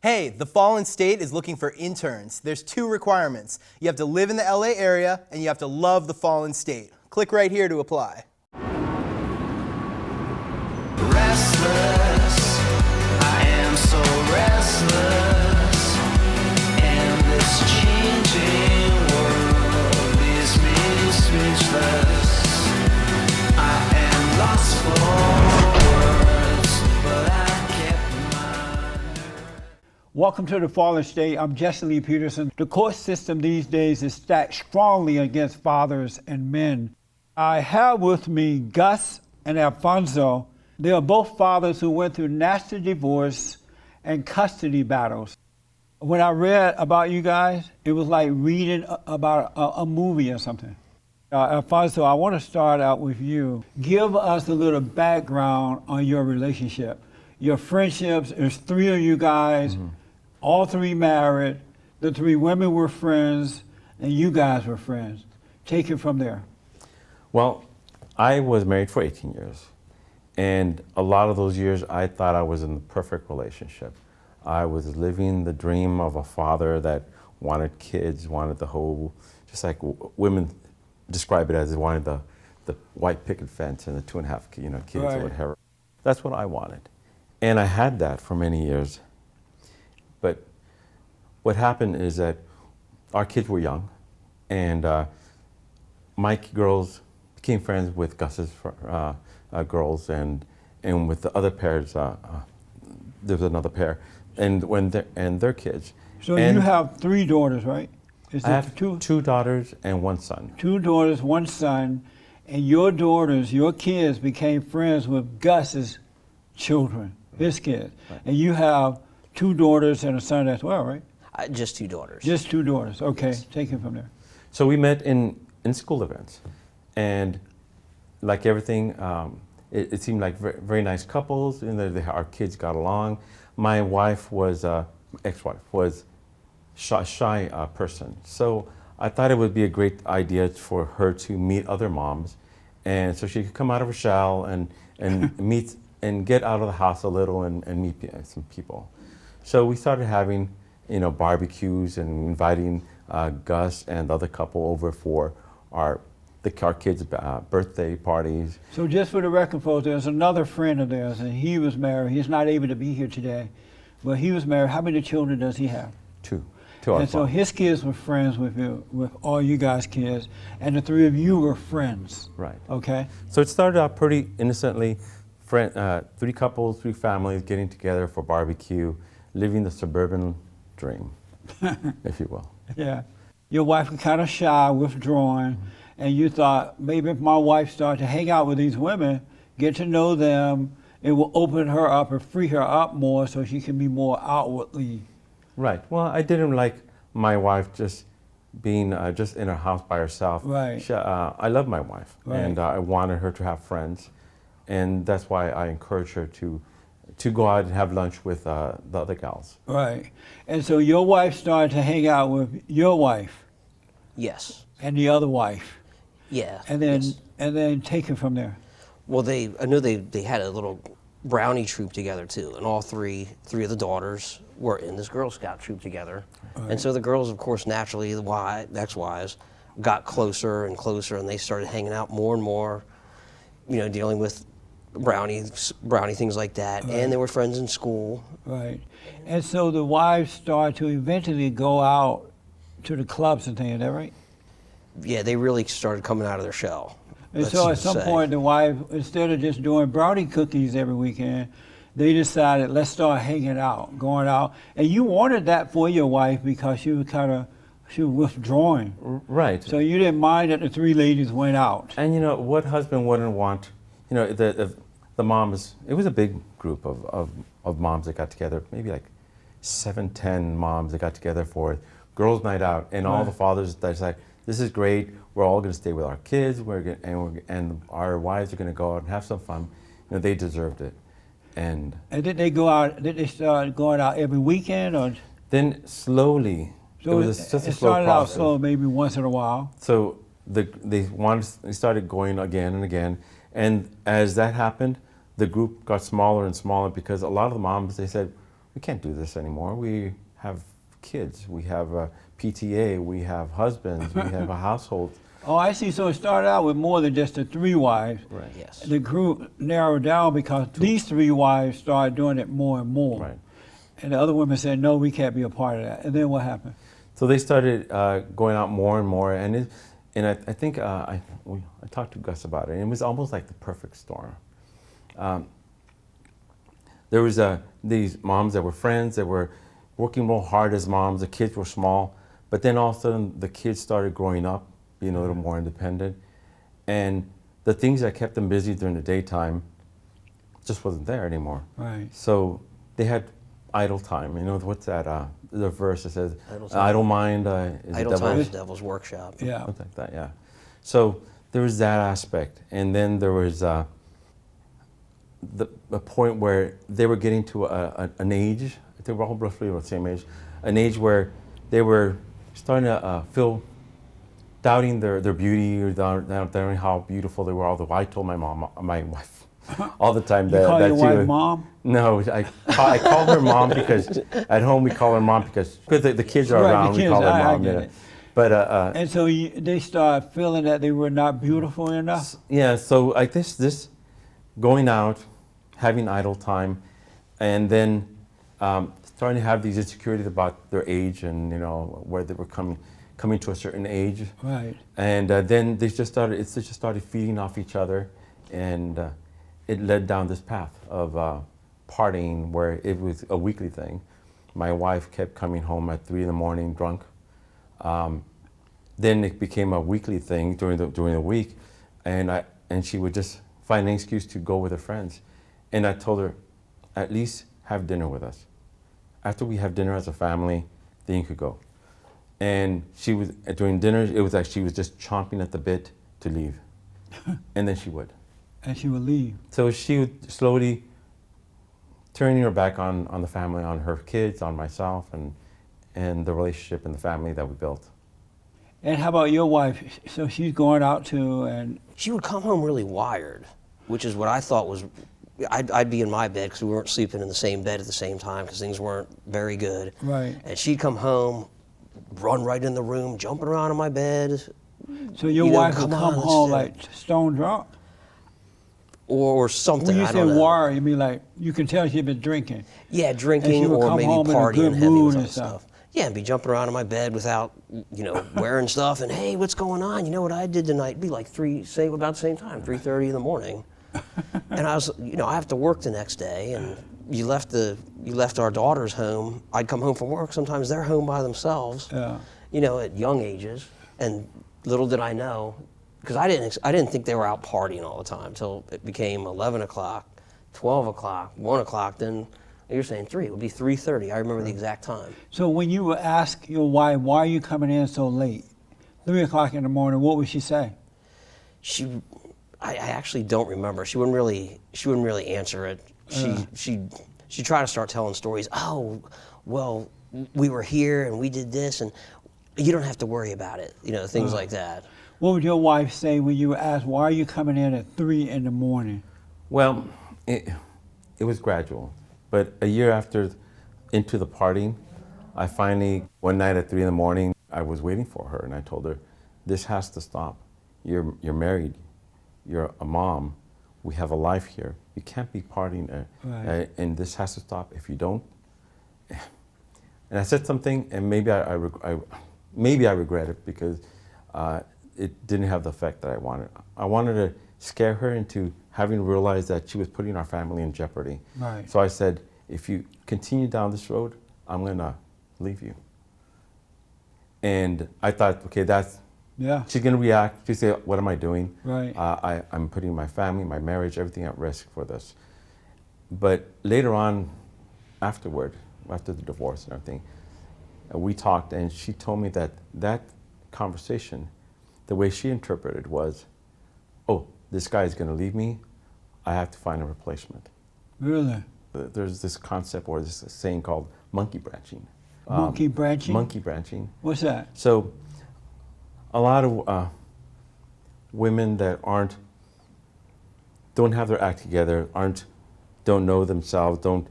Hey, The Fallen State is looking for interns. There's 2 requirements. You have to live in the LA area and you have to love The Fallen State. Click right here to apply. Restless, I am so restless, and this changing world leaves me speechless. I am lost for words, but I kept my nerve. Welcome to The Fallen State. I'm Jesse Lee Peterson. The court system these days is stacked strongly against fathers and men. I have with me Gus and Alfonso. They are both fathers who went through nasty divorce and custody battles. When I read about you guys, it was like reading about a movie or something. Alfonso, I want to start out with you. Give us a little background on your relationship. Your friendships, there's 3 of you guys, all 3 married. The 3 women were friends, and you guys were friends. Take it from there. Well, I was married for 18 years. And a lot of those years, I thought I was in the perfect relationship. I was living the dream of a father that wanted kids, wanted the whole, just like women describe it as they wanted the white picket fence and the 2.5 kids Right. or whatever. That's what I wanted. And I had that for many years. But what happened is that our kids were young, and my girls became friends with Gus's girls, and with the other pairs, there was another pair, and their kids. So and you have 3 daughters, right? Is I have 2 daughters and 1 son. 2 daughters, 1 son, and your daughters, your kids became friends with Gus's children, his kids. Right. And you have 2 daughters and a son as well, right? Just 2 daughters. Just 2 daughters. Okay, take it from there. So we met in school events, and like everything, it seemed like very, very nice couples, and our kids got along. My wife was, ex-wife, was shy person. So I thought it would be a great idea for her to meet other moms, and so she could come out of her shell and meet and get out of the house a little and meet some people. So we started having, barbecues and inviting Gus and the other couple over for our kids' birthday parties. So just for the record, folks, there's another friend of theirs, and he was married. He's not able to be here today, but he was married. How many children does he have? 2. And so his kids were friends with you, with all you guys' kids, and the 3 of you were friends. Right. Okay? So it started out pretty innocently. 3 couples, 3 families getting together for barbecue, living the suburban dream, if you will. Yeah. Your wife was kind of shy, withdrawing, and you thought, maybe if my wife started to hang out with these women, get to know them, it will open her up and free her up more so she can be more outwardly. Right. Well, I didn't like my wife just being just in her house by herself. Right. I love my wife, Right. and I wanted her to have friends, and that's why I encouraged her to go out and have lunch with the other gals. Right. And so your wife started to hang out with your wife Yes. and the other wife, Yeah. and then yes. take it from there. Well, I know they had a little brownie troop together too, and all three of the daughters were in this Girl Scout troop together. Right. And so the girls, of course, naturally, the ex-wives, got closer and closer, and they started hanging out more and more, dealing with brownie things like that. Right. And they were friends in school. Right. And so the wives started to eventually go out to the clubs and things, is that right? Yeah, they really started coming out of their shell. And so at some point, the wife, instead of just doing brownie cookies every weekend, they decided, let's start hanging out, going out. And you wanted that for your wife because she was withdrawing. Right. So you didn't mind that the 3 ladies went out. And what husband wouldn't want? The moms. It was a big group of moms that got together. Maybe like 7, 10 moms that got together for girls' night out, and all Right. the fathers that's like, this is great. We're all going to stay with our kids. And our wives are going to go out and have some fun. They deserved it. And did they go out? Did they start going out every weekend, or? then slowly, So it was just a slow started out process. slow, maybe once in a while. So they started going again and again, and as that happened, the group got smaller and smaller because a lot of the moms, they said, we can't do this anymore. We have kids, we have a PTA, we have husbands, we have a household. Oh, I see. So it started out with more than just the 3 wives. Right. Yes. The group narrowed down because these 3 wives started doing it more and more. Right. And the other women said, no, we can't be a part of that. And then what happened? So they started going out more and more, and I think I talked to Gus about it, and it was almost like the perfect storm. There was these moms that were friends that were working real hard as moms. The kids were small, but then all of a sudden the kids started growing up, being a little more independent, and the things that kept them busy during the daytime just wasn't there anymore. Right. So they had idle time. You know, what's that? The verse that says, Idle time. "Idle mind is Idle the time devil's." is devil's workshop. Yeah. Something like that, yeah. So there was that aspect, and then there was the point where they were getting to an age. I think we're all roughly about the same age, an age where they were starting to feel doubting their beauty, or doubting how beautiful they were. Although I told my wife, all the time You call that your she wife was, mom? No, I call her mom because at home we call her mom because the kids are Right, the around. We kids, call her I mom. get Yeah. it. But And so they started feeling that they were not beautiful enough? yeah, so like this going out, having idle time, and then starting to have these insecurities about their age and where they were coming to a certain age. Right. And then it just started feeding off each other, and it led down this path of partying where it was a weekly thing. My wife kept coming home at 3 a.m. drunk. Then it became a weekly thing during the week, and she would just find an excuse to go with her friends. And I told her, at least have dinner with us. After we have dinner as a family, then you could go. And she was during dinner. It was like she was just chomping at the bit to leave, and then she would. And she would leave. So she would slowly turning her back on the family, on her kids, on myself, and the relationship and the family that we built. And how about your wife? So she's going out too, and She would come home really wired, which is what I thought was, I'd be in my bed because we weren't sleeping in the same bed at the same time because things weren't very good. Right. And she'd come home, run right in the room, jumping around in my bed. so your You know, wife would come come on, home let's like stone drunk? Or something, When you I say don't know. wired, you mean like you can tell she'd been drinking. Yeah, And she drinking would or come maybe home in a partying good heavy mood with and other stuff. stuff. Yeah, and be jumping around in my bed without, wearing stuff. And hey, what's going on? You know what I did tonight? It'd be like about the same time, 3:30 in the morning. And I was, I have to work the next day. And you left our daughters home. I'd come home from work. Sometimes they're home by themselves. Yeah. At young ages. And little did I know, because I didn't think they were out partying all the time until it became 11 o'clock, 12 o'clock, 1 o'clock. Then you're saying 3. It would be 3:30. I remember the exact time. So when you would ask your wife, why are you coming in so late? 3 o'clock in the morning, what would she say? I actually don't remember. She wouldn't really answer it. She'd try to start telling stories. Oh, well, we were here and we did this, and you don't have to worry about it. Things like that. What would your wife say when you asked, why are you coming in at 3 in the morning? Well, it was gradual, but a year into the partying, I finally, one night at 3 in the morning, I was waiting for her, and I told her, this has to stop. You're married, you're a mom, we have a life here. You can't be partying, Right. And this has to stop. If you don't, and I said something, and maybe I regret it because it didn't have the effect that I wanted. I wanted to scare her into having realized that she was putting our family in jeopardy. Right. So I said, if you continue down this road, I'm gonna leave you. And I thought, okay, Yeah. she's gonna react. She'd say, what am I doing? Right. I'm putting my family, my marriage, everything at risk for this. But later on, after the divorce and everything, we talked, and she told me that conversation, the way she interpreted was, oh, this guy is gonna leave me, I have to find a replacement. Really? There's this concept or this saying called monkey branching. Monkey branching? Monkey branching. What's that? So a lot of women that don't have their act together, don't know themselves, don't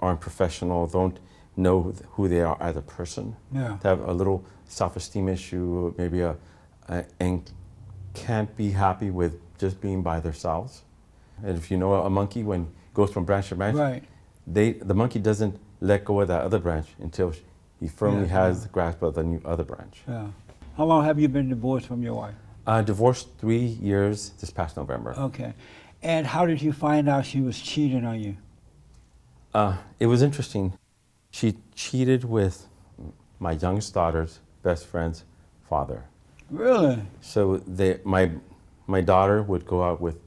aren't professional, don't know who they are as a person, Yeah. to have a little self-esteem issue, maybe and can't be happy with just being by themselves. And if you know a monkey, when it goes from branch to branch, Right. the monkey doesn't let go of that other branch until he firmly Yeah, has the grasp of the other branch. Yeah. How long have you been divorced from your wife? Divorced 3 years this past November. Okay. And how did you find out she was cheating on you? It was interesting. She cheated with my youngest daughter's best friend's father. Really? So my daughter would go out with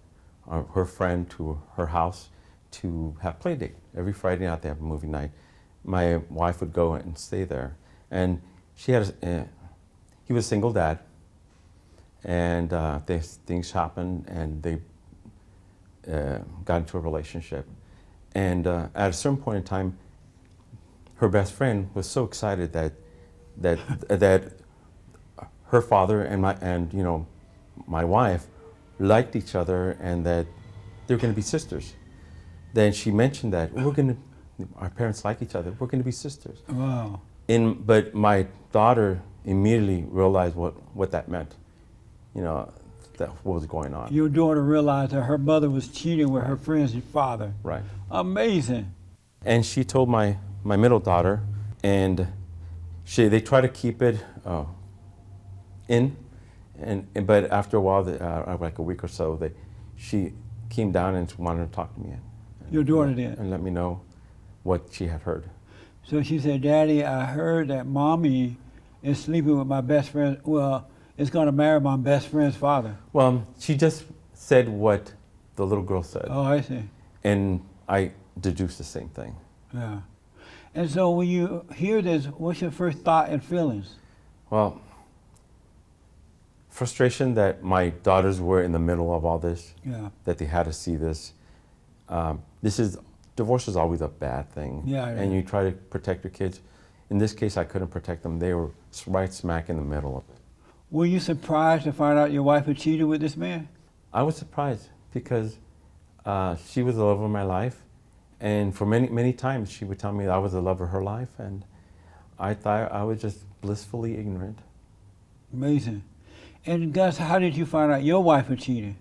her friend to her house to have play date. Every Friday night they have a movie night. My wife would go and stay there. And he was a single dad. And things happened and they got into a relationship. And at a certain point in time, her best friend was so excited that her father and my wife liked each other and that they were going to be sisters. Then she mentioned that our parents like each other. We're going to be sisters. Wow. But my daughter immediately realized what that meant. What was going on. Your daughter realized that her mother was cheating with her friend's father. Right. Amazing. And she told my middle daughter, and they try to keep it in, but after a while, like a week or so, she came down and wanted to talk to me. Your daughter did? And let me know what she had heard. So she said, Daddy, I heard that Mommy is sleeping with my best friend. Well, is going to marry my best friend's father. Well, she just said what the little girl said. Oh, I see. And I deduced the same thing. Yeah. And so when you hear this, what's your first thought and feelings? Well, frustration that my daughters were in the middle of all this, Yeah. that they had to see this. Divorce is always a bad thing. Yeah, and you try to protect your kids. In this case, I couldn't protect them. They were right smack in the middle of it. Were you surprised to find out your wife had cheated with this man? I was surprised because she was the love of my life. And for many, many times she would tell me I was the love of her life. And I thought I was just blissfully ignorant. Amazing. And Gus, how did you find out your wife had cheated?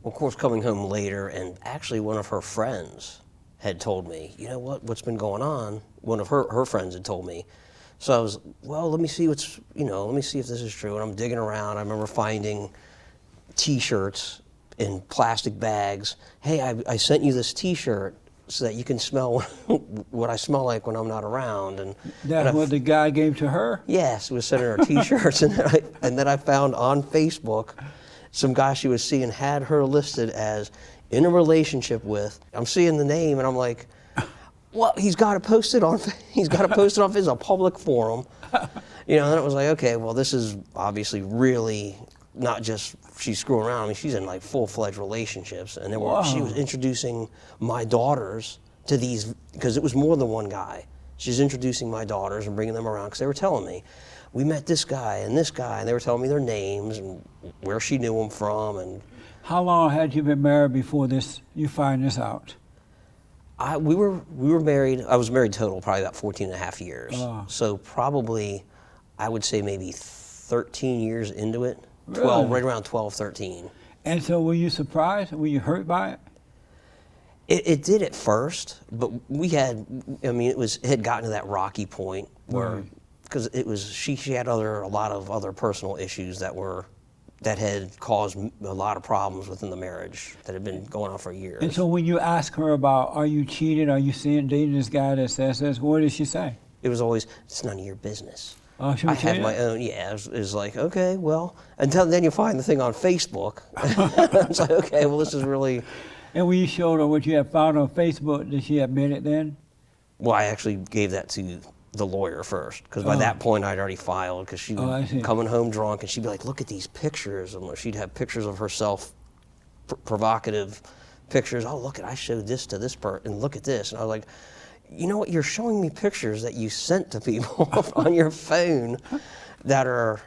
Well, of course, coming home later, and actually one of her friends had told me, you know what's been going on? One of her friends had told me. So I was, well, let me see let me see if this is true. And I'm digging around. I remember finding T-shirts in plastic bags. Hey, I sent you this T-shirt so that you can smell what I smell like when I'm not around. And That's what the guy gave to her? yes, was sending her T-shirts. and then I found on Facebook some guy she was seeing had her listed as in a relationship with. I'm seeing the name and I'm like, well, he's got to post it on. He's got to post it on. It's a public forum, and it was like, okay, well, this is obviously really not just she's screwing around. I mean, she's in like full-fledged relationships, and she was introducing my daughters to these because it was more than one guy. She's introducing my daughters and bringing them around because they were telling me, we met this guy, and they were telling me their names and where she knew them from. And How long had you been married before you find this out? We were married. I was married total probably about 14 and a half years. Oh. So probably, I would say maybe 13 years into it. Really? Right around 12, 13. And so were you surprised? Were you hurt by it? It did at first, but it had gotten to that rocky point where, because she had a lot of other personal issues that had caused a lot of problems within the marriage that had been going on for years. And so when you ask her about, are you cheating? Are you dating this guy that says this? What did she say? It was always, it's none of your business. Oh, she I was have cheating? my own, it was like, okay, well, until then you find the thing on Facebook. It's like, okay, well, this is really... And when you showed her what you had found on Facebook, did she admit it then? Well, I actually gave that to the lawyer first, because by that point I'd already filed, because she I was see. coming home drunk, and she'd be like, look at these pictures, and she'd have pictures of herself, provocative pictures. Oh, look, I showed this to this person, and look at this. And I was like, you know what, you're showing me pictures that you sent to people on your phone that are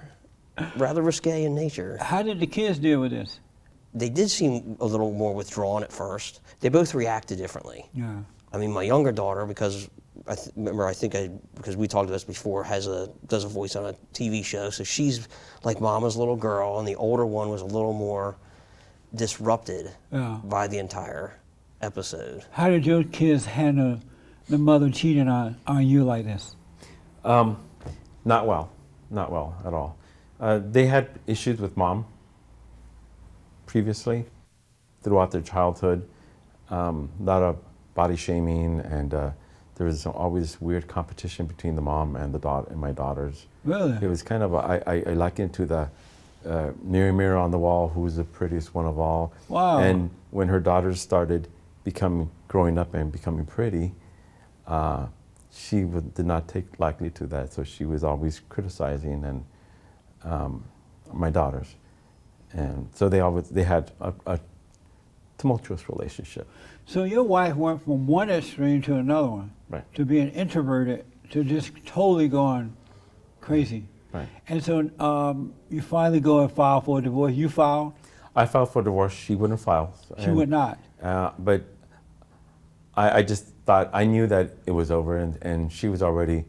rather risque in nature. How did the kids deal with this? They did seem a little more withdrawn at first. They both reacted differently. Yeah. I mean, my younger daughter, because because we talked about this before, does a voice on a TV show, so she's like Mama's little girl, and the older one was a little more disrupted by the entire episode. How did your kids handle the mother cheating on you like this? Not well at all. They had issues with Mom previously, throughout their childhood. A lot of body shaming, and there was always weird competition between the mom and my daughters. Really? It was kind of I liken it to the mirror on the wall, who's the prettiest one of all. Wow. And when her daughters started growing up and becoming pretty, she did not take lightly to that, so she was always criticizing and my daughters, and so they had a tumultuous relationship. So your wife went from one extreme to another one, Right. to being introverted to just totally going crazy. Right. And so you finally go and file for a divorce. You filed? I filed for divorce. She wouldn't file. She would not. But I just thought, I knew that it was over, and she already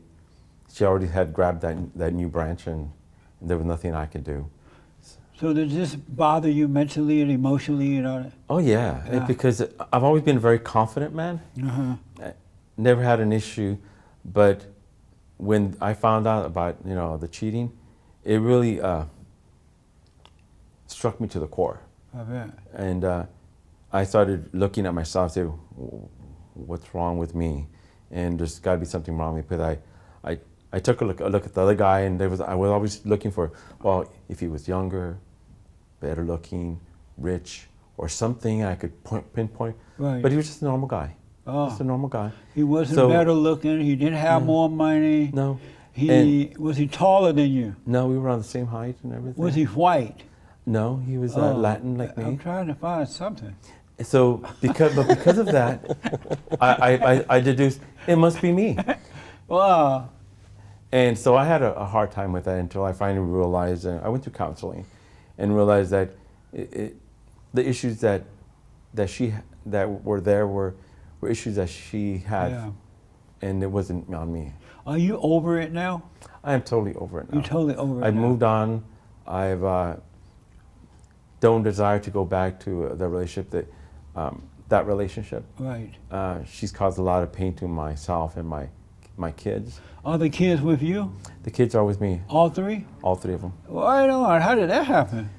had grabbed that new branch, and there was nothing I could do. So did this bother you mentally and emotionally and all that? Oh yeah. Because I've always been a very confident man. Uh-huh. Never had an issue, but when I found out about the cheating, it really struck me to the core. I bet. And I started looking at myself, say, what's wrong with me? And there's got to be something wrong with me. But I took a look at the other guy, and I was always looking for, well, if he was younger, better looking, rich, or something I could pinpoint. Right. But he was just a normal guy. Oh. Just a normal guy. He wasn't So- better looking. He didn't have more money. No. Was he taller than you? No, we were on the same height and everything. Was he white? No, he was Oh, Latin like me. I'm trying to find something. So because of that, I deduced it must be me. Wow. And so I had a hard time with that until I finally realized, and I went to counseling, and realized that the issues that were there were issues that she had, Yeah. and it wasn't on me. Are you over it now? I am totally over it now. You're totally over it I've now. moved on. I've don't desire to go back to the relationship that relationship. Right. She's caused a lot of pain to myself and my kids. Are the kids with you? The kids are with me, All three? all three of them. Right on. How did that happen?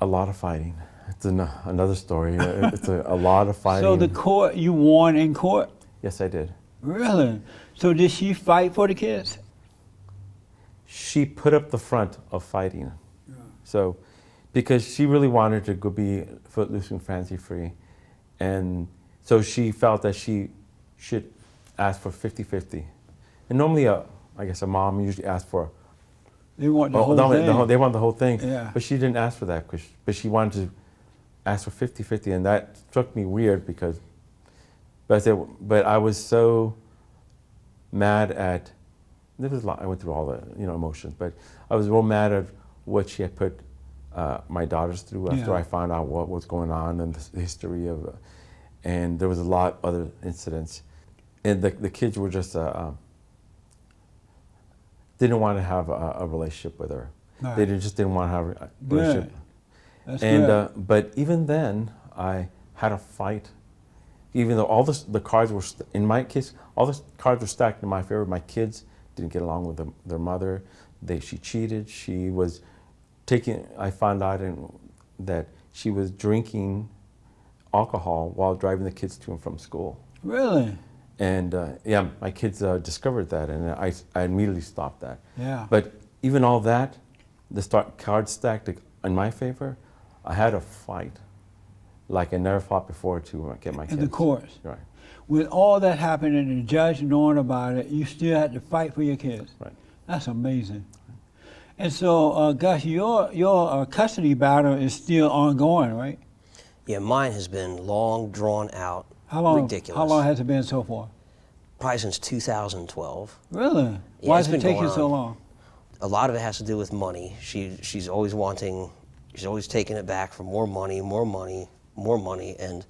A lot of fighting. It's another story. It's a lot of fighting. So the court, you won in court? Yes, I did. Really? So did she fight for the kids? She put up the front of fighting. So, because she really wanted to go be footloose and fancy free. And so she felt that she should ask for 50-50. And normally, I guess a mom usually asks for, They want the whole thing. they want the whole thing. Yeah. But she didn't ask for that, but she wanted to ask for 50-50, and that struck me weird because, but I was so mad at, there was a lot, I went through all the emotions, but I was real mad at what she had put my daughters through after Yeah. I found out what was going on and the history of, and there was a lot of other incidents, and the kids were just didn't want to have a relationship with her. Right. They just didn't want to have a relationship. That's And good. but even then, I had a fight. Even though all the cards were in my case, all the cards were stacked in my favor. My kids didn't get along with their mother. She cheated. She was taking. I found out that she was drinking alcohol while driving the kids to and from school. Really? And yeah, my kids discovered that, and I immediately stopped that. Yeah. But even all that, cards stacked in my favor, I had a fight like I never fought before to get my kids. In the courts. Right. With all that happening and the judge knowing about it, you still had to fight for your kids. Right. That's amazing. And so, Gus, your custody battle is still ongoing, right? Yeah, mine has been long, drawn out, How long? ridiculous. How long has it been so far? Probably since 2012. Really? Yeah, Why it's is it been taking going so on. long? A lot of it has to do with money. She's always wanting, she's always taking it back for more money, more money, more money. And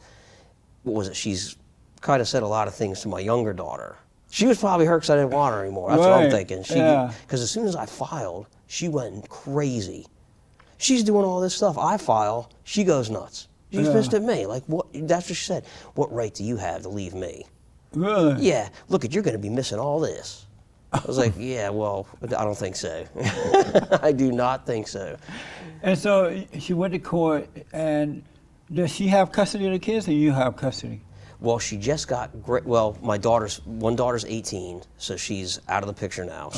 what was it? She's kind of said a lot of things to my younger daughter. She was probably hurt because I didn't want her anymore. That's what I'm thinking. Because as soon as I filed, she went crazy. She's doing all this stuff. I file, she goes nuts. She's pissed at me. Like, what? That's what she said. What right do you have to leave me? Really? Yeah, look, you're going to be missing all this. I was like, yeah, well, I don't think so. I do not think so. And so she went to court, and does she have custody of the kids, or you have custody? Well, she just got great. Well, one daughter's 18, so she's out of the picture now.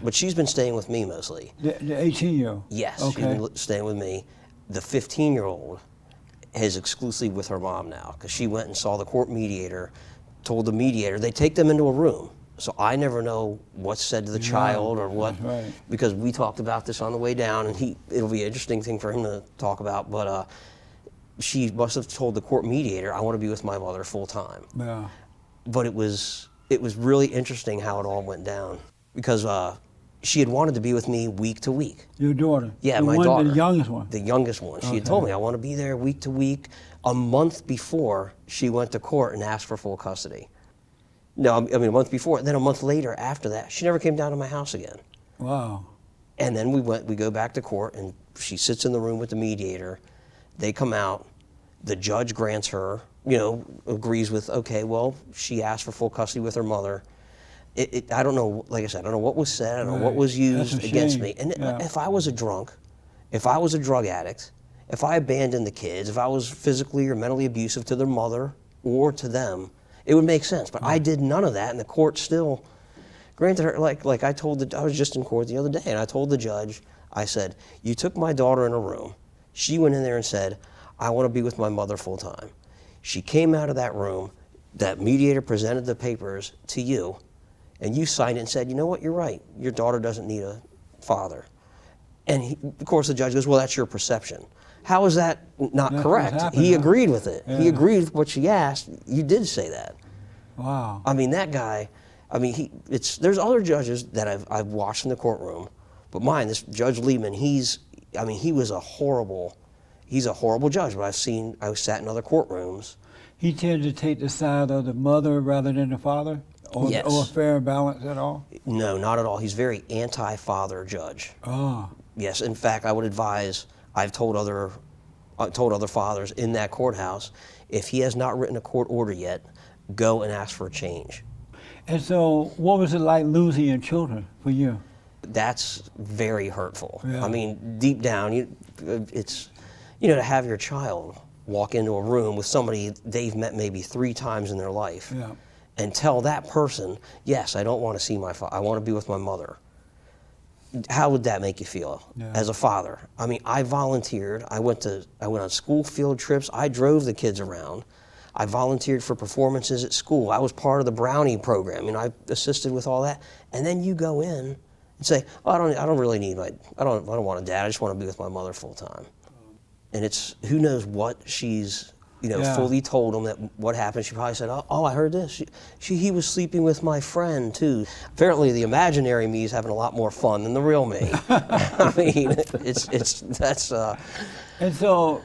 But she's been staying with me mostly. The 18-year-old? Yes, Okay. she's been staying with me. The 15-year-old is exclusively with her mom now, because she went and saw the court mediator, told the mediator, they take them into a room. So I never know what's said to the child or what, because we talked about this on the way down, and it'll be an interesting thing for him to talk about, but she must have told the court mediator, I want to be with my mother full time. Yeah. But it was really interesting how it all went down, because she had wanted to be with me week to week. Your daughter? Yeah, my daughter. The youngest one? The youngest one. She had told me, I want to be there week to week, a month before she went to court and asked for full custody. No, I mean a month before, and then a month later after that, she never came down to my house again. Wow. And then we go back to court, and she sits in the room with the mediator. They come out, the judge grants her, agrees with, okay, well, she asked for full custody with her mother. I don't know, like I said, I don't know what was said, I don't know what was used against me. And if I was a drunk, if I was a drug addict, if I abandoned the kids, if I was physically or mentally abusive to their mother or to them, it would make sense. But I did none of that, and the court still granted her, like I was just in court the other day, and I told the judge, I said, you took my daughter in a room. She went in there and said, I want to be with my mother full time. She came out of that room, that mediator presented the papers to you, and you signed it and said, you know what, you're right. Your daughter doesn't need a father. And of course the judge goes, well, that's your perception. How is that not correct? He agreed with it. Yeah. He agreed with what she asked. You did say that. Wow. I mean, that guy, there's other judges that I've watched in the courtroom, but mine, this Judge Lehman, he's a horrible judge, but I sat in other courtrooms. He tended to take the side of the mother rather than the father? Or a fair balance at all? No, not at all. He's very anti-father judge. Oh. Yes, in fact, I would advise, I've told other fathers in that courthouse, if he has not written a court order yet, go and ask for a change. And so what was it like losing your children for you? That's very hurtful. Yeah. I mean, deep down, it's, to have your child walk into a room with somebody they've met maybe 3 times in their life and tell that person, yes, I don't want to see my father, I want to be with my mother. How would that make you feel as a father? I mean, I volunteered. I went on school field trips. I drove the kids around. I volunteered for performances at school. I was part of the Brownie program, and I assisted with all that. And then you go in and say, oh, I don't really need I don't want a dad. I just want to be with my mother full time. And it's, who knows what she's, fully told him that what happened. She probably said, oh, I heard this. He was sleeping with my friend too. Apparently the imaginary me is having a lot more fun than the real me. I mean, that's. And so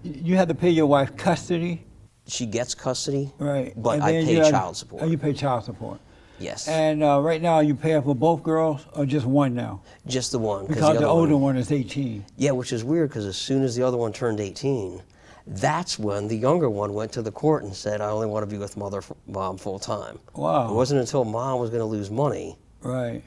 you had to pay your wife custody? She gets custody, right? But I pay child support. Oh, you pay child support. Yes. And right now, you pay for both girls, or just one now? Just the one. Because the older one is 18. Yeah, which is weird, because as soon as the other one turned 18, that's when the younger one went to the court and said, I only want to be with mom full time. Wow. It wasn't until mom was going to lose money. Right.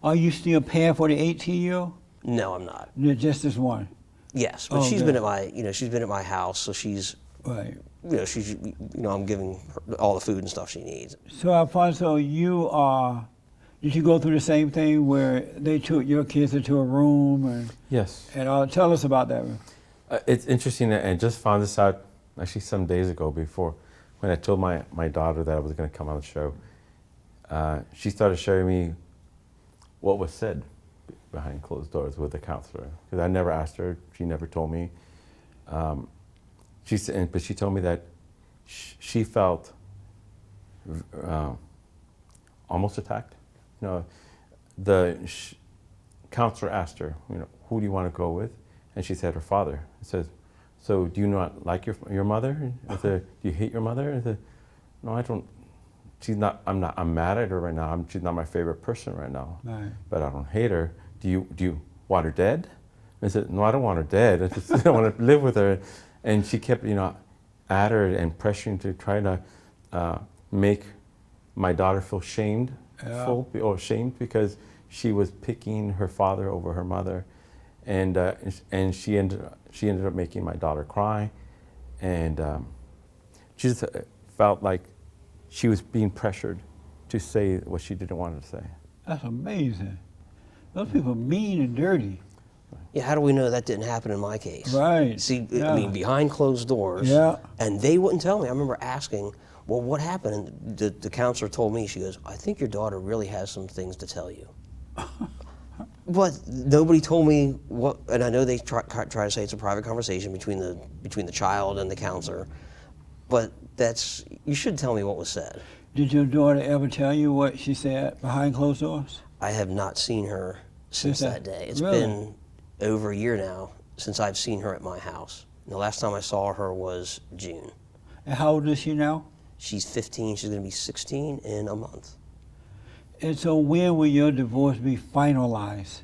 Are you still paying for the 18-year-old? No, I'm not. Just this one? Yes, but she's been at my house, so she's, right. I'm giving her all the food and stuff she needs. So Alfonso, did you go through the same thing where they took your kids into a room? And, yes. And tell us about that. It's interesting that I just found this out actually some days ago before when I told my daughter that I was going to come on the show. She started showing me what was said behind closed doors with the counselor, because I never asked her. She never told me. But she told me that she felt almost attacked. The counselor asked her, who do you want to go with? And she said her father. He says, so do you not like your mother? I said, do you hate your mother? I said, no, I don't. I'm mad at her right now. She's not my favorite person right now. Right. But I don't hate her. Do you want her dead? I said, no, I don't want her dead. I just don't want to live with her. And she kept, at her and pressuring to try to make my daughter feel shamed because she was picking her father over her mother, and she ended up making my daughter cry, and she just felt like she was being pressured to say what she didn't want to say. That's amazing. Those people are mean and dirty. Yeah, how do we know that didn't happen in my case? Right. See, Yeah. I mean, behind closed doors. Yeah. And they wouldn't tell me. I remember asking, well, what happened? And the counselor told me, she goes, I think your daughter really has some things to tell you. But nobody told me what, and I know they try to say it's a private conversation between the child and the counselor, but you should tell me what was said. Did your daughter ever tell you what she said behind closed doors? I have not seen her since that day. It's Really? been over a year now since I've seen her at my house. And the last time I saw her was June. And how old is she now? She's 15. She's going to be 16 in a month. And so when will your divorce be finalized?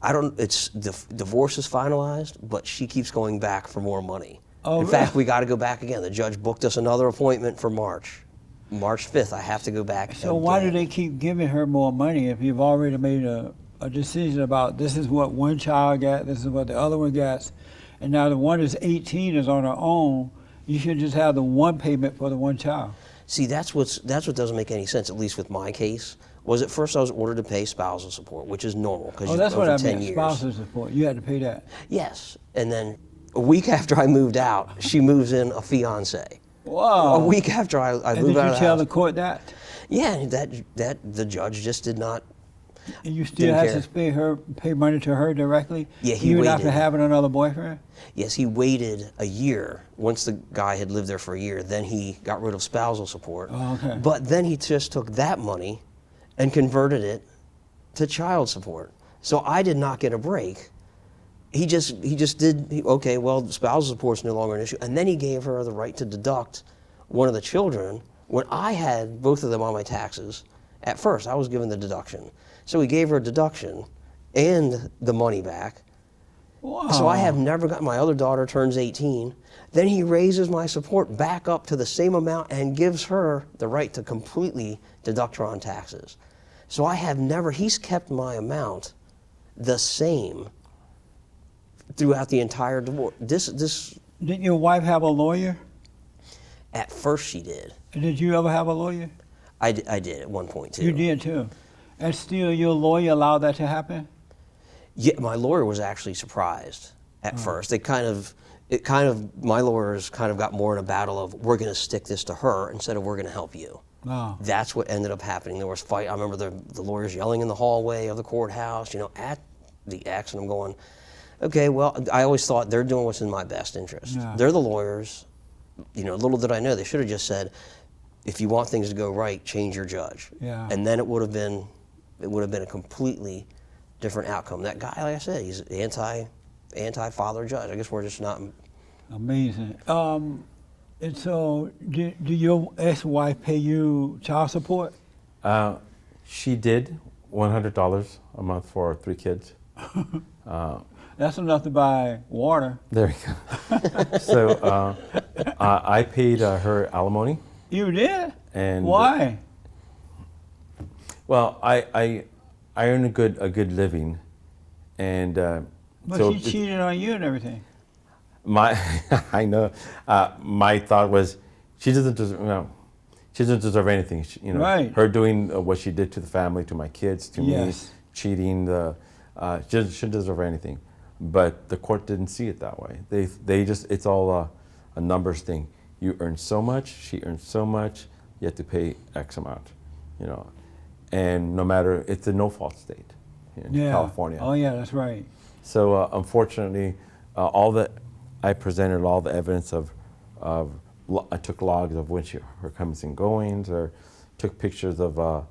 It's the divorce is finalized, but she keeps going back for more money. Oh, in fact, we got to go back again. The judge booked us another appointment for March 5th. I have to go back. So why do they keep giving her more money if you've already made a decision about this is what one child got, this is what the other one gets, and now the one that's 18 is on her own? You should just have the one payment for the one child. See, that's what doesn't make any sense, at least with my case. Was at first I was ordered to pay spousal support, which is normal because That's what I over 10 meant, years. spousal support. You had to pay that. Yes, and then a week after I moved out, she moves in a fiance. Wow. A week after I And moved did out you of the tell house. the court that? Yeah, that the judge just did not. And you still Didn't have to pay money to her directly? Yeah, he even after waited. having another boyfriend? Yes, he waited a year. Once the guy had lived there for a year, then he got rid of spousal support. Oh, okay. But then he just took that money and converted it to child support. So I did not get a break. Okay, well, spousal support's no longer an issue. And then he gave her the right to deduct one of the children when I had both of them on my taxes. At first, I was given the deduction. So he gave her a deduction and the money back. Wow. So I have never got, my other daughter turns 18. Then he raises my support back up to the same amount and gives her the right to completely deduct her on taxes. So he's kept my amount the same throughout the entire divorce. Didn't your wife have a lawyer? At first she did. And did you ever have a lawyer? I did at one point too. You did too. And still your lawyer allowed that to happen? Yeah, my lawyer was actually surprised at first. My lawyers kind of got more in a battle of, we're going to stick this to her instead of we're going to help you. Oh. That's what ended up happening. There was fight. I remember the lawyers yelling in the hallway of the courthouse, at the ex, and I'm going, okay, well, I always thought they're doing what's in my best interest. Yeah. They're the lawyers. Little did I know, they should have just said, if you want things to go right, change your judge. Yeah. And then it would have been a completely different outcome. That guy, like I said, he's anti-father judge. I guess we're just not. Amazing. And so, do your ex-wife pay you child support? She did $100 a month for 3 kids. That's enough to buy water. There you go. So I paid her alimony. You did? And why? Well, I earn a good living, and But so she cheated on you and everything. I know. My thought was, she doesn't deserve anything. Right. Her doing what she did to the family, to my kids, to me, cheating. She shouldn't deserve anything. But the court didn't see it that way. It's all a numbers thing. You earn so much, she earns so much, you have to pay X amount, And no matter, it's a no-fault state in California. Oh yeah, that's right. So unfortunately, I presented all the evidence I took logs of her comings and goings, or took pictures of all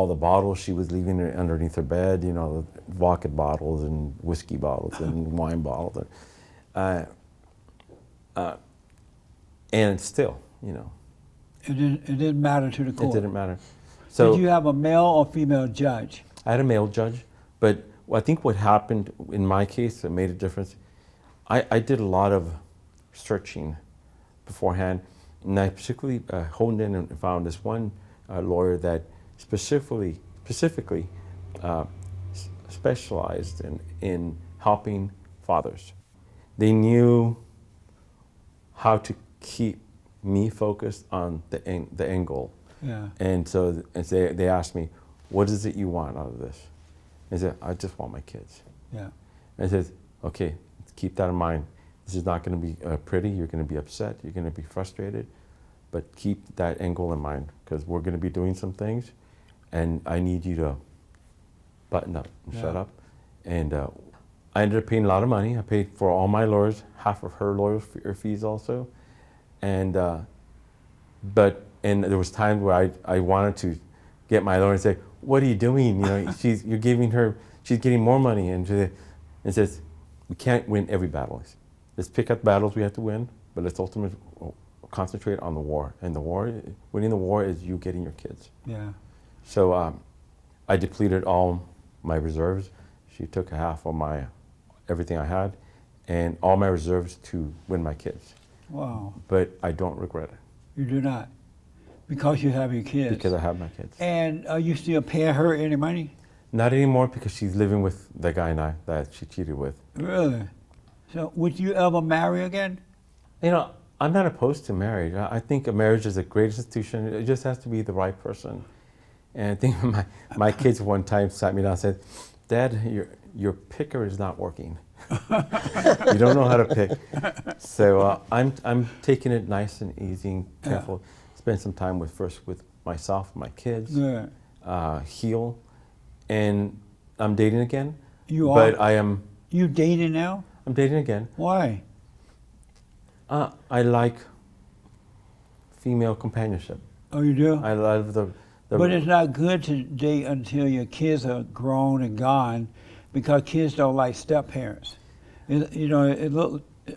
the bottles she was leaving underneath her bed, vodka bottles and whiskey bottles and wine bottles. And still, It didn't matter to the court. It didn't matter. So Did you have a male or female judge? I had a male judge, but I think what happened in my case that made a difference, I did a lot of searching beforehand, and I particularly honed in and found this one lawyer that specifically specialized in helping fathers. They knew how to keep me focused on the end goal. Yeah. And so they asked me, what is it you want out of this? I said, I just want my kids. Yeah. And I said, okay, keep that in mind. This is not going to be pretty. You're going to be upset. You're going to be frustrated. But keep that end goal in mind, because we're going to be doing some things, and I need you to button up and shut up. And I ended up paying a lot of money. I paid for all my lawyers, half of her lawyer fees also. And and there was times where I wanted to get my lawyer and say, what are you doing? You know, she's getting more money. And she says, we can't win every battle. Let's pick up battles we have to win, but let's ultimately concentrate on the war. And winning the war is you getting your kids. Yeah. So I depleted all my reserves. She took half of everything I had, and all my reserves to win my kids. Wow. But I don't regret it. You do not? Because you have your kids? Because I have my kids. And are you still paying her any money? Not anymore, because she's living with the guy that she cheated with. Really? So would you ever marry again? You know, I'm not opposed to marriage. I think a marriage is a great institution. It just has to be the right person. And I think my kids one time sat me down and said, Dad, your picker is not working. You don't know how to pick. So I'm taking it nice and easy and careful. Yeah. Spend some time with myself, my kids. Yeah. Heal, and I'm dating again. You are? But I am. You dating now? I'm dating again. Why? I like female companionship. Oh, you do? I love the. But it's not good to date until your kids are grown and gone, because kids don't like step parents.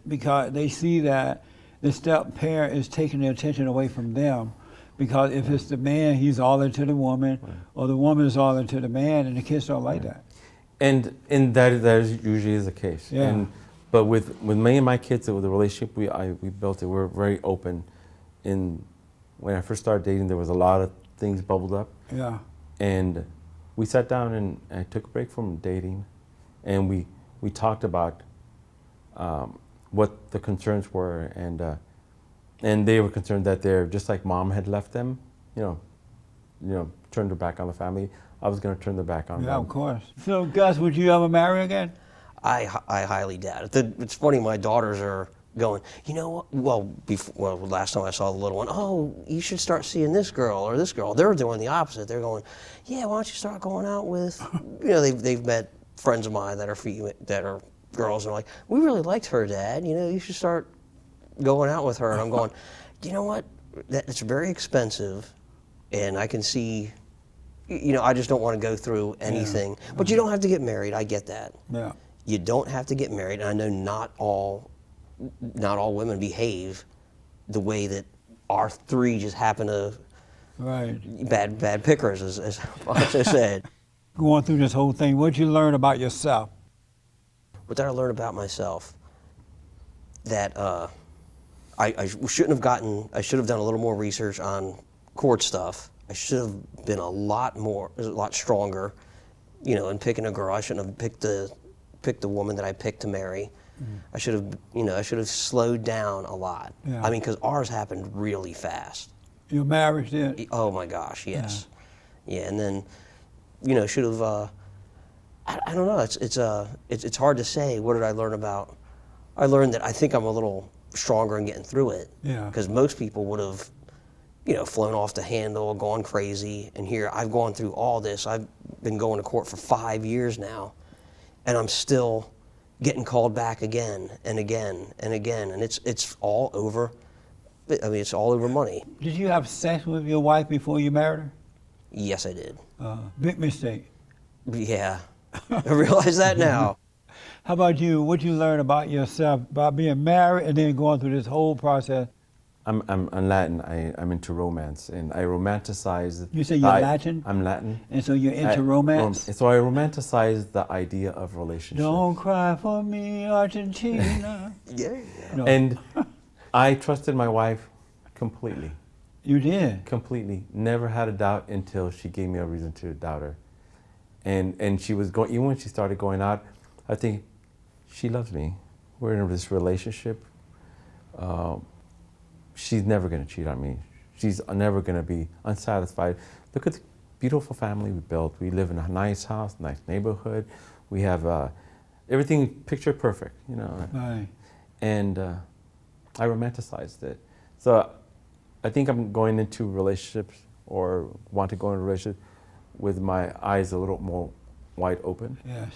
Because they see that the step parent is taking their attention away from them. Because if it's the man, he's all into the woman, or the woman is all into the man, and the kids don't like that. And that usually is the case. Yeah. But with me and my kids, with the relationship we built, we're very open. When I first started dating, there was a lot of things bubbled up. Yeah. And we sat down and I took a break from dating, and we talked about what the concerns were, and they were concerned that they're just like mom had left them, turned her back on the family. I was going to turn their back on them. Yeah, of course. So, Gus, would you ever marry again? I highly doubt it. It's funny, my daughters are going, you know what, last time I saw the little one, oh, you should start seeing this girl or this girl. They're doing the opposite. They're going, yeah, why don't you start going out with, they've met friends of mine that are girls, and are like, we really liked her, Dad. You should start going out with her. And I'm going, you know what, it's very expensive, and I can see, I just don't want to go through anything. Yeah. But you don't have to get married. I get that. Yeah. You don't have to get married, and I know not all women behave the way that our three just happen to. Right. Bad pickers, as Alfonso said. Going through this whole thing, what did you learn about yourself? What did I learn about myself? That I shouldn't have I should have done a little more research on court stuff. I should have been a lot stronger, in picking a girl. I shouldn't have picked the woman that I picked to marry. Mm-hmm. I should have slowed down a lot. Yeah. I mean, because ours happened really fast. Your marriage did? Oh my gosh, yes. Yeah, and then, should have. I don't know. It's hard to say. What did I learn about? I learned that I think I'm a little stronger in getting through it. Yeah. Because most people would have, flown off the handle, gone crazy. And here, I've gone through all this. I've been going to court for 5 years now, and I'm still getting called back again and again and again. And it's all over. I mean, it's all over money. Did you have sex with your wife before you married her? Yes, I did. Big mistake. Yeah. I realize that now. How about you? What did you learn about yourself, about being married and then going through this whole process I'm Latin. I'm into romance, and I romanticize. You say you're Latin? I'm Latin. And so you're into romance? So I romanticize the idea of relationship. Don't cry for me, Argentina. Yeah. No. And I trusted my wife completely. You did? Completely. Never had a doubt until she gave me a reason to doubt her. And she was going, even when she started going out, I think she loves me. We're in this relationship. She's never going to cheat on me. She's never going to be unsatisfied. Look at the beautiful family we built. We live in a nice house, nice neighborhood. We have everything picture perfect, you know. Right. And I romanticized it. So I think I'm going into relationships or want to go into a relationship with my eyes a little more wide open. Yes.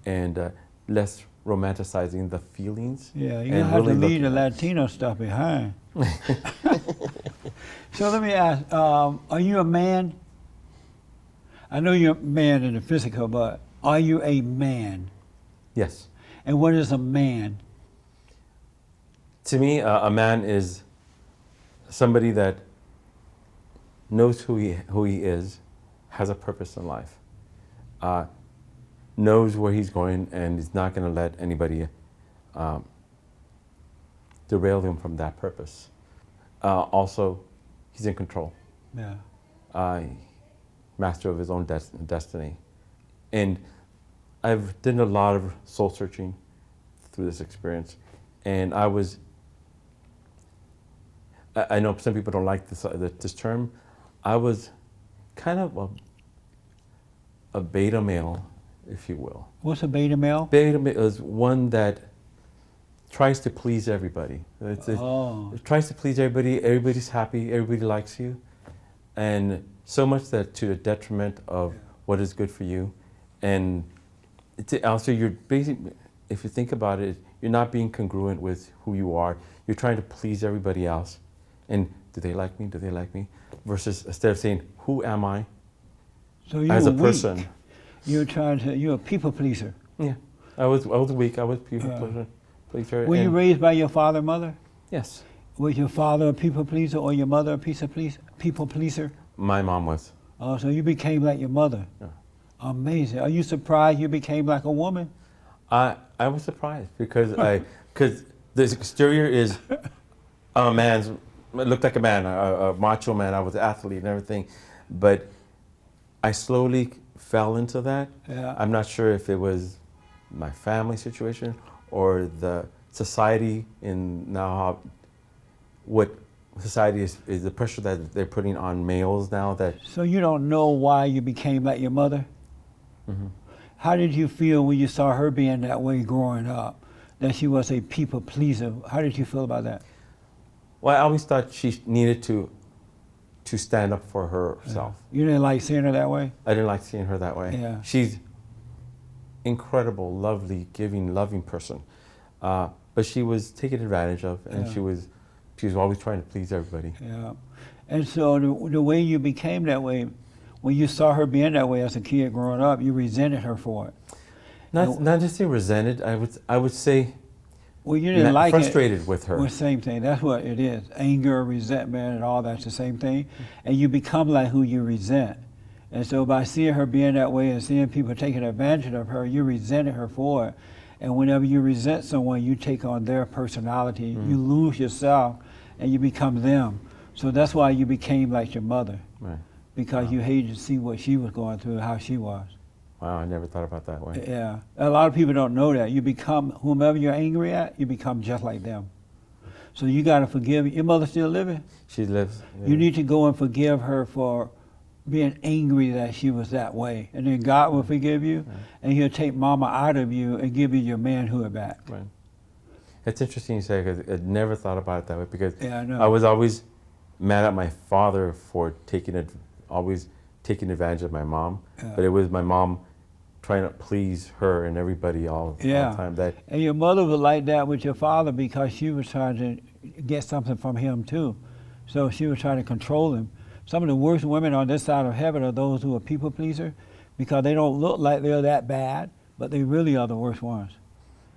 And less romanticizing the feelings. Yeah, you and have to really leave the looking at- Latino stuff behind. So let me ask, are you a man? I know you're a man in the physical, but are you a man? Yes. And what is a man? To me, a man is somebody that knows who he is, has a purpose in life, knows where he's going, and is not going to let anybody derail him from that purpose. Also, he's in control, Yeah. master of his own destiny. And I've done a lot of soul searching through this experience, and I know some people don't like this term. I was kind of a beta male, if you will. What's a beta male? Beta male is one that tries to please everybody. It tries to please everybody. Everybody's happy. Everybody likes you, and so much that to the detriment of what is good for you. And also, you're basically, if you think about it, you're not being congruent with who you are. You're trying to please everybody else. And do they like me? Do they like me? Versus instead of saying, who am I So you're as a weak. person? You're a people pleaser. Yeah, I was weak. I was people pleaser. Were you and- raised by your father and mother? Yes, Was your father a people pleaser or your mother a people pleaser? my mom was. Oh, so you became like your mother. Yeah. Amazing. Are you surprised you became like a woman? I was surprised because the exterior is a man's. It looked like a man, a macho man. I was an athlete and everything, but I slowly fell into that. Yeah. I'm not sure if it was my family situation or the society in now how, what society is the pressure that they're putting on males now that. So you don't know why you became like your mother? Mm-hmm. How did you feel when you saw her being that way growing up, that she was a people pleaser? How did you feel about that? Well, I always thought she needed to stand up for herself. You didn't like seeing her that way? I didn't like seeing her that way. Yeah. She's incredible, lovely, giving, loving person, but she was taken advantage of, and Yeah. she was always trying to please everybody. Yeah. And so the way you became that way, when you saw her being that way as a kid growing up, you resented her for it. Not just say resented. I would say Well, you didn't like frustrated with her. Well, same thing. That's what it is. Anger, resentment, and all that's the same thing. And you become like who you resent. And so by seeing her being that way and seeing people taking advantage of her, you resented her for it. And whenever you resent someone, you take on their personality. You lose yourself, and you become them. So that's why you became like your mother, Right. because you hated to see what she was going through, how she was. Wow, I never thought about that way. Yeah, a lot of people don't know that. You become, whomever you're angry at, you become just like them. So you got to forgive. Your mother still living? She lives. You need to go and forgive her for being angry that she was that way. And then God will forgive you, and he'll take mama out of you and give you your manhood back. Right. It's interesting you say, because I never thought about it that way, because Yeah, I know. I was always mad at my father for always taking advantage of my mom. Yeah. But it was my mom trying to please her and everybody all the time. And your mother was like that with your father because she was trying to get something from him too. So she was trying to control him. Some of the worst women on this side of heaven are those who are people pleaser because they don't look like they're that bad, but they really are the worst ones.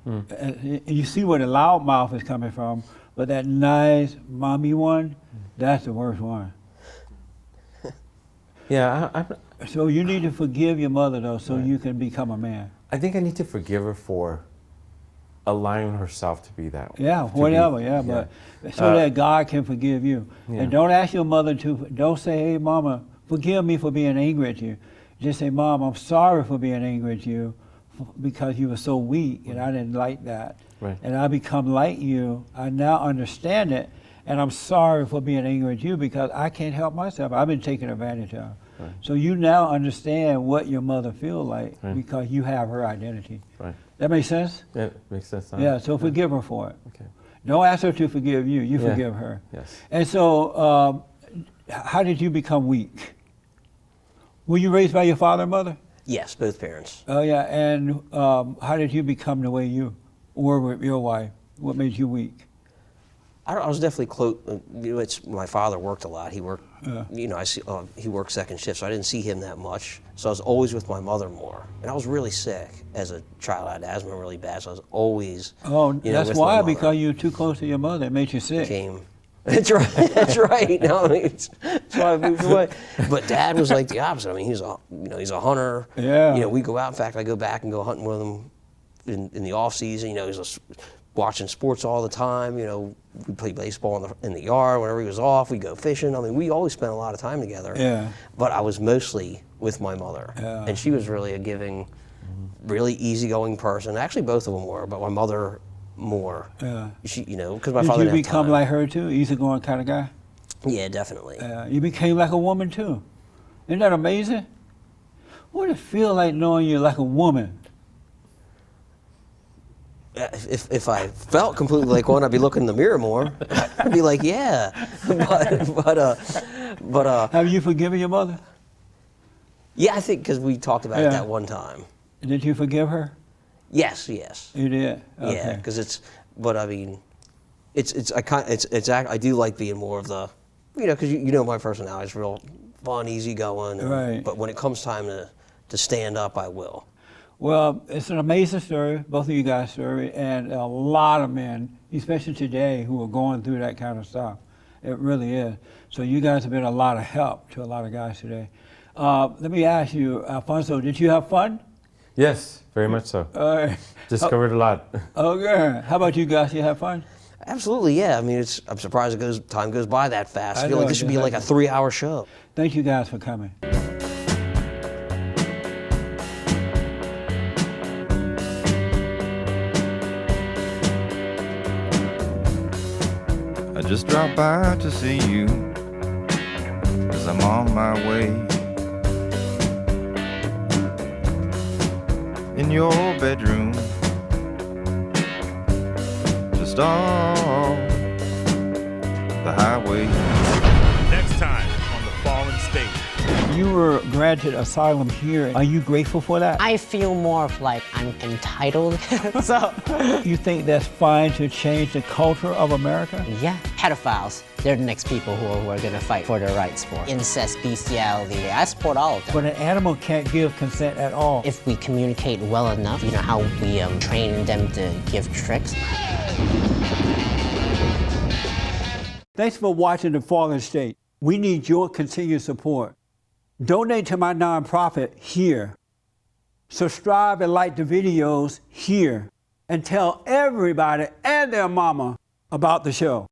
You see where the loud mouth is coming from, but that nice mommy one, that's the worst one. Yeah, So you need to forgive your mother, though, so you can become a man. I think I need to forgive her for allowing herself to be that way. Yeah, whatever, but so that God can forgive you. Yeah. And don't ask your mother don't say, hey, mama, forgive me for being angry at you. Just say, Mom, I'm sorry for being angry at you because you were so weak and I didn't like that. Right. And I become like you. I now understand it, and I'm sorry for being angry at you because I can't help myself. I've been taken advantage of. Right. So you now understand what your mother feels like because you have her identity. Right. That makes sense? Yeah, it makes sense. Yeah, so forgive her for it. Okay. Don't ask her to forgive you. You forgive her. Yes. And so how did you become weak? Were you raised by your father and mother? Yes, both parents. Oh, yeah. And how did you become the way you were with your wife? What made you weak? I was definitely close. My father worked a lot. He worked, he worked second shift, so I didn't see him that much. So I was always with my mother more. And I was really sick as a child. I had asthma really bad, so I was always. That's with why, my mother. because you're too close to your mother. It made you sick. That's right. That's right. No, that's why I moved away. But Dad was like the opposite. I mean, he's a hunter. Yeah. We go out. In fact, I go back and go hunting with him in the off season. He's watching sports all the time. We play baseball in the yard. Whenever he was off, we go fishing. I mean, we always spent a lot of time together. Yeah. But I was mostly with my mother, and she was really a giving, really easygoing person. Actually, both of them were, but my mother more. Yeah. She, because my Did father you didn't have become time. like her too, easygoing kind of guy? Yeah, definitely. You became like a woman too. Isn't that amazing? What did it feel like knowing you're like a woman? If I felt completely like one, I'd be looking in the mirror more. I'd be like, yeah. But Have you forgiven your mother? yeah, I think because we talked about it that one time. Did you forgive her? Yes. You did. Okay. Yeah, because I mean, I do like being more of the, because my personality is real fun, easygoing. Right. But when it comes time to stand up, I will. Well, it's an amazing story, both of you guys' story, and a lot of men, especially today, who are going through that kind of stuff. It really is. So you guys have been a lot of help to a lot of guys today. Let me ask you, Alfonso, did you have fun? Yes, very much so. Discovered a lot. Okay. How about you guys? You have fun? Absolutely, yeah. I mean, I'm surprised time goes by that fast. I feel know, like this should be like a 3-hour show. Thank you guys for coming. I just dropped by to see you as I'm on my way. In your bedroom, just off the highway. Next time on The Fallen State. You were granted asylum here. Are you grateful for that? I feel more of like I'm entitled. So, You think that's fine to change the culture of America? yeah, pedophiles, they're the next people who are going to fight for their rights for. Incest, bestiality, I support all of them. But an animal can't give consent at all. If we communicate well enough, how we train them to give tricks. Thanks for watching The Fallen State. We need your continued support. Donate to my nonprofit here. Subscribe and like the videos here. And tell everybody and their mama about the show.